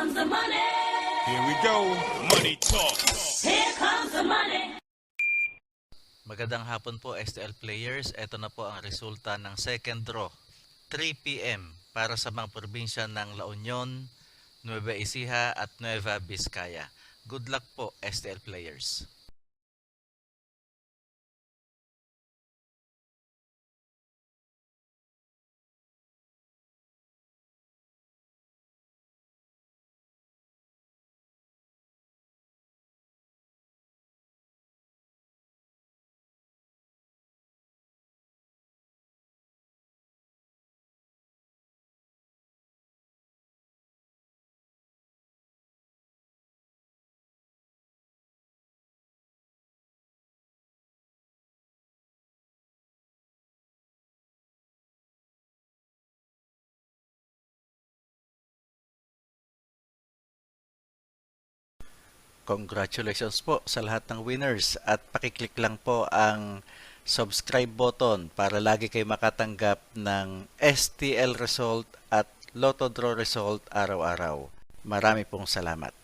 comes the money. Here we go. Money talk. Here comes the money. Magandang hapon po STL players. Ito na po ang resulta ng second draw. 3 p.m. para sa mga probinsya ng La Union, Nueva Ecija at Nueva Vizcaya. Good luck po STL players. Congratulations po sa lahat ng winners at pakiclick lang po ang subscribe button para lagi kayo makatanggap ng STL result at Lotto Draw result araw-araw. Marami pong salamat.